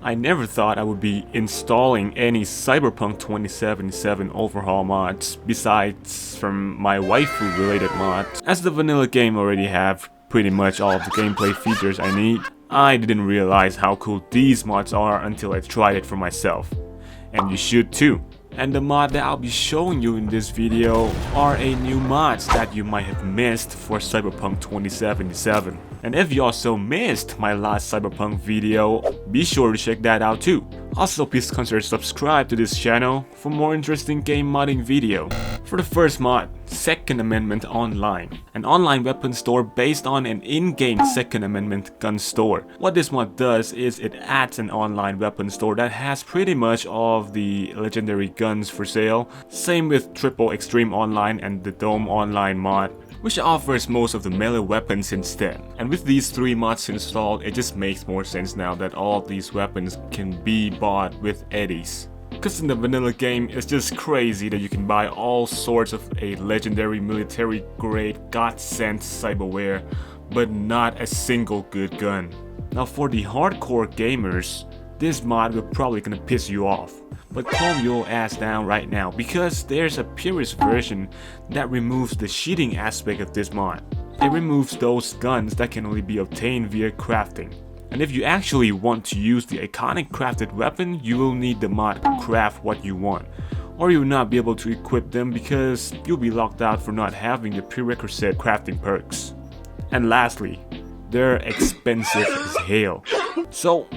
I never thought I would be installing any Cyberpunk 2077 overhaul mods besides from my waifu related mods. As the vanilla game already have pretty much all of the gameplay features I need, I didn't realize how cool these mods are until I tried it for myself. And you should too. And the mod that I'll be showing you in this video are a new mods that you might have missed for Cyberpunk 2077. And if you also missed my last Cyberpunk video, be sure to check that out too. Also, please consider subscribe to this channel for more interesting game modding video. For the first mod, Second Amendment Online. An online weapon store based on an in-game Second Amendment gun store. What this mod does is it adds an online weapon store that has pretty much all of the legendary guns for sale. Same with Triple Extreme Online and the Dome Online mod, which offers most of the melee weapons instead. And with these three mods installed, it just makes more sense now that all of these weapons can be bought with eddies. Because in the vanilla game, it's just crazy that you can buy all sorts of a legendary military grade God-sent cyberware, but not a single good gun. Now for the hardcore gamers, this mod will probably gonna piss you off. But calm your ass down right now, because there's a purist version that removes the cheating aspect of this mod. It removes those guns that can only be obtained via crafting. And if you actually want to use the iconic crafted weapon, you will need the mod to craft what you want. Or you will not be able to equip them because you'll be locked out for not having the prerequisite crafting perks. And lastly, they're expensive as hell. So,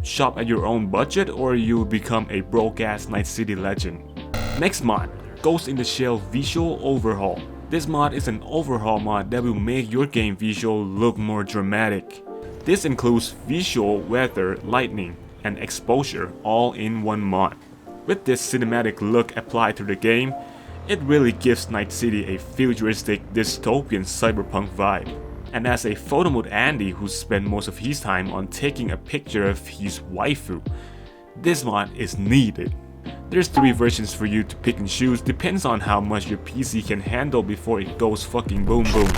shop at your own budget or you'll become a broke ass Night City legend. Next mod, Ghost in the Shell Visual Overhaul. This mod is an overhaul mod that will make your game visual look more dramatic. This includes visual, weather, lightning, and exposure all in one mod. With this cinematic look applied to the game, it really gives Night City a futuristic dystopian cyberpunk vibe. And as a photo mode Andy who spent most of his time on taking a picture of his waifu, this mod is needed. There's 3 versions for you to pick and choose, depends on how much your PC can handle before it goes fucking boom boom.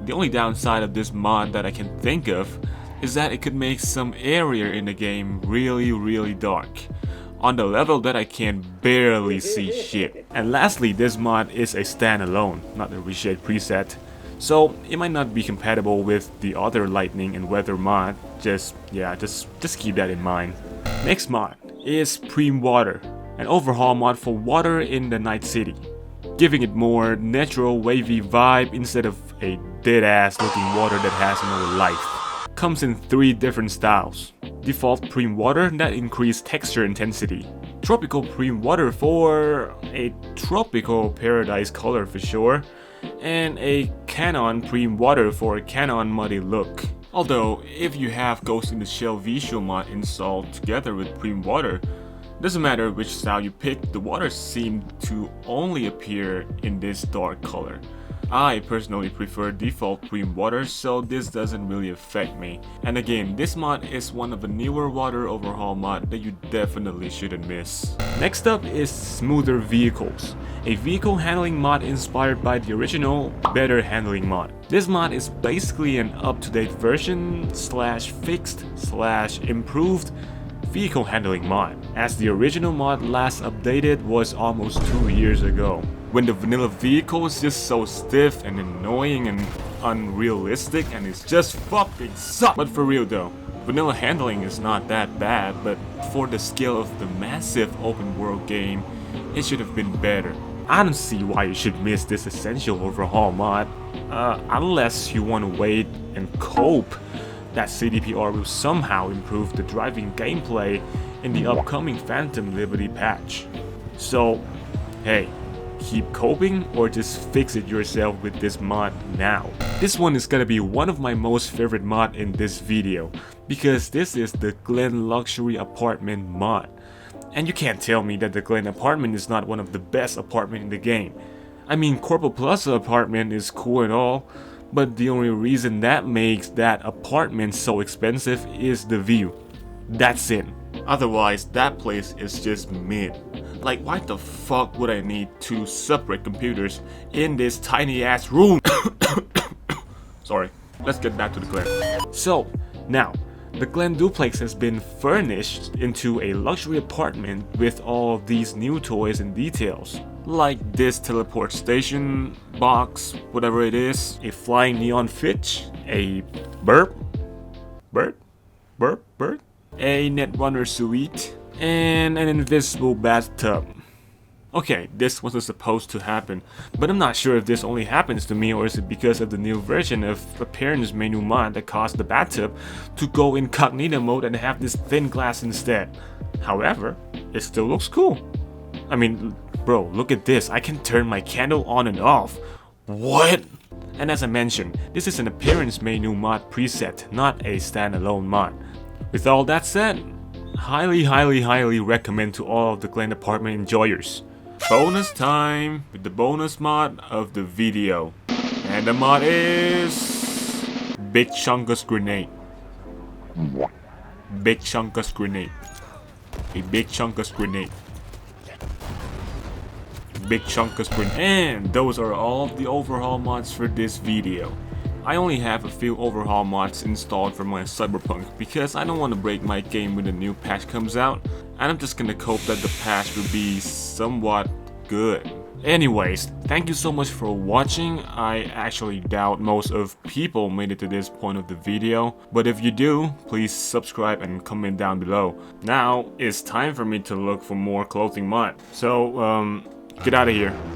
The only downside of this mod that I can think of is that it could make some area in the game really dark, on the level that I can barely see shit. And lastly, this mod is a standalone, not a reshade preset. So it might not be compatible with the other lightning and weather mod, just keep that in mind. Next mod is Preem Water, an overhaul mod for water in the Night City, giving it more natural wavy vibe instead of a dead ass looking water that has no life. Comes in 3 different styles. Default Preem Water that increase texture intensity. Tropical Preem Water for a tropical paradise color for sure. And a Canon Preem Water for a Canon muddy look. Although, if you have Ghost in the Shell visual mod installed together with Preem Water, doesn't matter which style you pick, the water seems to only appear in this dark color. I personally prefer default Preem Water, so this doesn't really affect me. And again, this mod is one of the newer water overhaul mod that you definitely shouldn't miss. Next up is Smoother Vehicles, a vehicle handling mod inspired by the original Better Handling mod. This mod is basically an up-to-date version slash fixed slash improved vehicle handling mod, as the original mod last updated was almost 2 years ago, when the vanilla vehicle is just so stiff and annoying and unrealistic and it's just fucking suck. But for real though, vanilla handling is not that bad, but for the scale of the massive open world game, it should have been better. I don't see why you should miss this essential overhaul mod, unless you want to wait and cope that CDPR will somehow improve the driving gameplay in the upcoming Phantom Liberty patch. So, hey, keep coping or just fix it yourself with this mod now. This one is gonna be one of my most favorite mod in this video, because this is the Glen Luxury Apartment mod. And you can't tell me that the Glen apartment is not one of the best apartment in the game. I mean, Corpo Plaza apartment is cool and all, but the only reason that makes that apartment so expensive is the view. That's it. Otherwise, that place is just mid. Like, why the fuck would I need 2 separate computers in this tiny ass room? Sorry, let's get back to the Glen. So, now, The Glen duplex has been furnished into a luxury apartment with all these new toys and details. Like this teleport station box, whatever it is, a flying neon fish, a bird, a netrunner suite, and an invisible bathtub. Okay, this wasn't supposed to happen, but I'm not sure if this only happens to me or is it because of the new version of appearance menu mod that caused the bathtub to go incognito mode and have this thin glass instead. However, it still looks cool. I mean, bro, look at this, I can turn my candle on and off. What? And as I mentioned, this is an appearance menu mod preset, not a standalone mod. With all that said, highly recommend to all of the Glen apartment enjoyers. Bonus time with the bonus mod of the video. And the mod is Big Chungus Grenade. Big Chungus Grenade. A Big Chungus Grenade. Big Chungus Grenade. And those are all of the overhaul mods for this video. I only have a few overhaul mods installed for my Cyberpunk because I don't want to break my game when a new patch comes out, and I'm just gonna hope that the patch will be somewhat good. Anyways, thank you so much for watching. I actually doubt most of people made it to this point of the video, but if you do, please subscribe and comment down below. Now, it's time for me to look for more clothing mod. So, get out of here.